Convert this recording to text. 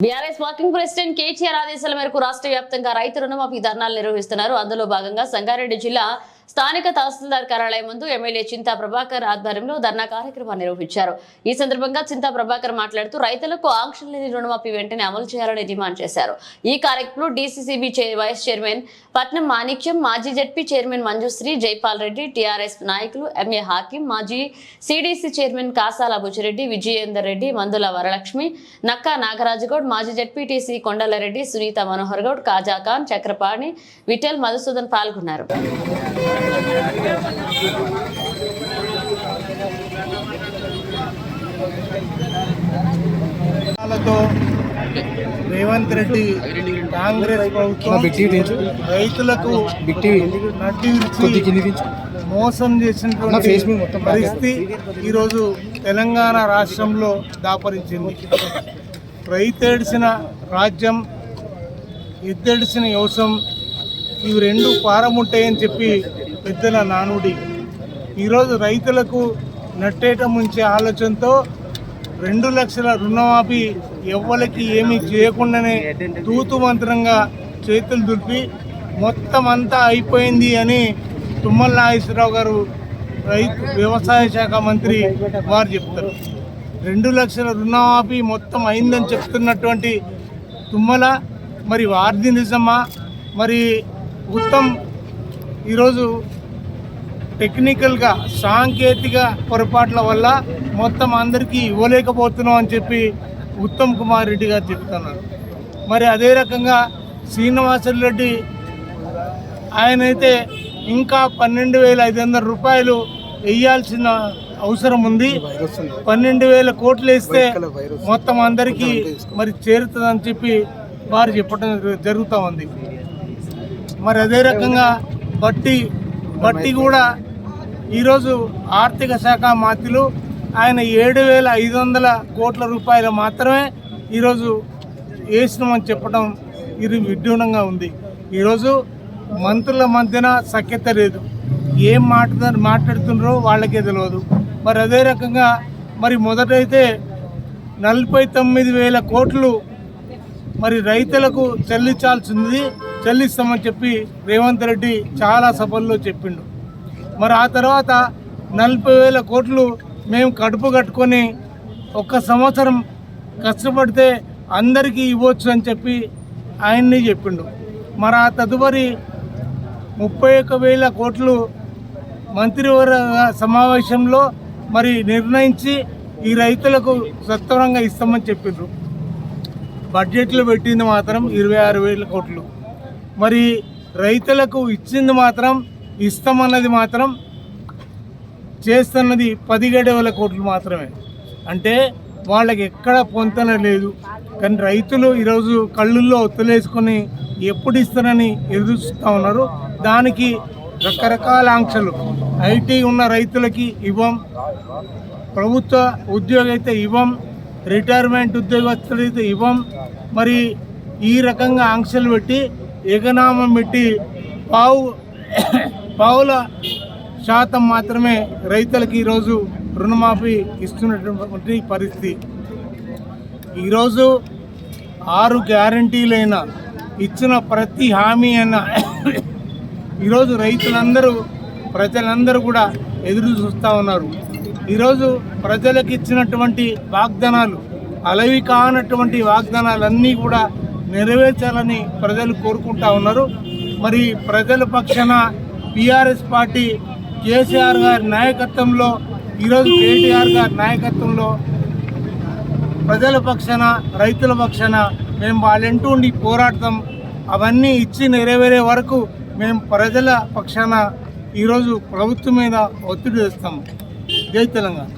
BRS working president KTR ఆదేశాల మేరకు రాష్ట్ర వ్యాప్తంగా రైతు రుణమాఫీ ధర్నాలు నిర్వహిస్తున్నారు. అందులో భాగంగా సంగారెడ్డి జిల్లా స్థానిక తహసీల్దార్ కార్యాలయం ముందు ఎమ్మెల్యే చింతా ప్రభాకర్ ఆధ్వర్యంలో ధర్నా కార్యక్రమాన్ని నిర్వహించారు. ఈ సందర్భంగా చింతా ప్రభాకర్ మాట్లాడుతూ రైతులకు ఆంక్షలు లేని రుణమాఫీ వెంటనే అమలు చేయాలని డిమాండ్ చేశారు. ఈ కార్యక్రమంలో డీసీసీబీ వైస్ చైర్మన్ పట్నం మాణిక్యం, మాజీ ZP chairman Manjushree, Jaipal Reddy, TRS నాయకులు ఎంఏ హాకిం, మాజీ సిడిసి చైర్మన్ కాసాల బుచ్చిరెడ్డి, విజయేందర్ రెడ్డి, మందుల వరలక్ష్మి, నక్కా నాగరాజగౌడ్, మాజీ జడ్పీటీసీ కొండలరెడ్డి, సునీత మనోహర్ గౌడ్, కాజా ఖాన్, చక్రపాణి, విఠల్, మధుసూదన్ పాల్గొన్నారు. రేవంత్ రెడ్డి కాంగ్రెస్ ప్రభుత్వం రైతులకు నడ్డి విరిచి మోసం చేసినటువంటి పరిస్థితి ఈరోజు తెలంగాణ రాష్ట్రంలో దాపరించింది. రైతేడిసిన రాజ్యం, ఎద్దెడిసిన వ్యవసాయం, ఇవి రెండు పారముంటాయని చెప్పి పెద్దల నానుడి. ఈరోజు రైతులకు నట్టేట ముంచే ఆలోచనతో 2 లక్షల రుణమాఫీ ఎవ్వరికి ఏమీ చేయకుండానే తూతు మంత్రంగా చేతులు దులిపి మొత్తం అంతా అయిపోయింది అని తుమ్మల నాగేశ్వరరావు గారు వ్యవసాయ శాఖ మంత్రి వారు చెప్తారు. 2 లక్షల రుణమాఫీ మొత్తం అయిందని చెప్తున్నటువంటి తుమ్మల మరి వారిది నిజమా? మరి ఉత్తమ్ ఈరోజు టెక్నికల్గా సాంకేతిక పొరపాట్ల వల్ల మొత్తం అందరికీ ఇవ్వలేకపోతున్నాం అని చెప్పి ఉత్తమ్ కుమార్ రెడ్డి గారు చెప్తున్నారు. మరి అదే రకంగా శ్రీనివాసరెడ్డి ఆయనైతే ఇంకా 12,500 రూపాయలు వేయాల్సిన అవసరం ఉంది. 12,000 కోట్లు వేస్తే మొత్తం అందరికీ మరి చేరుతుందని చెప్పి వారు చెప్పడం జరుగుతూ ఉంది. మరి అదే రకంగా బట్టి కూడా ఈరోజు ఆర్థిక శాఖ మంత్రులు ఆయన 7,500 కోట్ల రూపాయలు మాత్రమే ఈరోజు వేసినామని చెప్పడం ఇది విడ్డూనంగా ఉంది. ఈరోజు మంత్రుల మధ్యన సఖ్యత లేదు, ఏం మాట్లాడుతున్నారో వాళ్ళకే తెలియదు. మరి అదే రకంగా మరి మొదటైతే 49,000 కోట్లు మరి రైతులకు చెల్లిస్తామని చెప్పి రేవంత్ రెడ్డి చాలా సభల్లో చెప్పిండు. మరి ఆ తర్వాత 40,000 కోట్లు మేము కడుపు కట్టుకొని 1 సంవత్సరం కష్టపడితే అందరికీ ఇవ్వచ్చు అని చెప్పి ఆయన్ని చెప్పిండు. మరి ఆ తదుపరి 31,000 కోట్లు మంత్రివర్గ సమావేశంలో మరి నిర్ణయించి ఈ రైతులకు సత్వరంగా ఇస్తామని చెప్పిండ్రు. బడ్జెట్లో పెట్టింది మాత్రం 26,000 కోట్లు. మరి రైతులకు ఇచ్చింది మాత్రం, ఇస్తామన్నది మాత్రం, చేస్తున్నది 17,000 కోట్లు మాత్రమే. అంటే వాళ్ళకి ఎక్కడ పొంతన లేదు. కానీ రైతులు ఈరోజు కళ్ళుల్లో ఒత్తులేసుకొని ఎప్పుడు ఇస్తారని ఎదురు చూస్తూ ఉన్నారు. దానికి రకరకాల ఆంక్షలు. ఐటీ ఉన్న రైతులకి ఇవ్వం, ప్రభుత్వ ఉద్యోగం అయితే ఇవ్వం, రిటైర్మెంట్ ఉద్యోగస్తులైతే ఇవ్వం. మరి ఈ రకంగా ఆంక్షలు పెట్టి ఎగనామం పెట్టి పావుల శాతం మాత్రమే రైతులకి ఈరోజు రుణమాఫీ ఇస్తున్నటువంటి పరిస్థితి. ఈరోజు 6 గ్యారంటీలైనా ఇచ్చిన ప్రతి హామీ అయినా ఈరోజు ప్రజలందరూ కూడా ఎదురు చూస్తూ ఉన్నారు. ఈరోజు ప్రజలకు ఇచ్చినటువంటి వాగ్దానాలు, అలవి కానటువంటి వాగ్దానాలన్నీ కూడా నెరవేర్చాలని ప్రజలు కోరుకుంటా ఉన్నారు. మరి ప్రజల పక్షాన బీఆర్ఎస్ పార్టీ కేసీఆర్ గారి నాయకత్వంలో, ఈరోజు కేటీఆర్ గారి నాయకత్వంలో ప్రజల పక్షాన, రైతుల పక్షాన మేము వాళ్ళంటూ ఉండి పోరాడతాం. అవన్నీ ఇచ్చి నెరవేరే వరకు మేము ప్రజల పక్షాన ఈరోజు ప్రభుత్వం మీద ఒత్తిడి తెస్తాం. జై తెలంగాణ.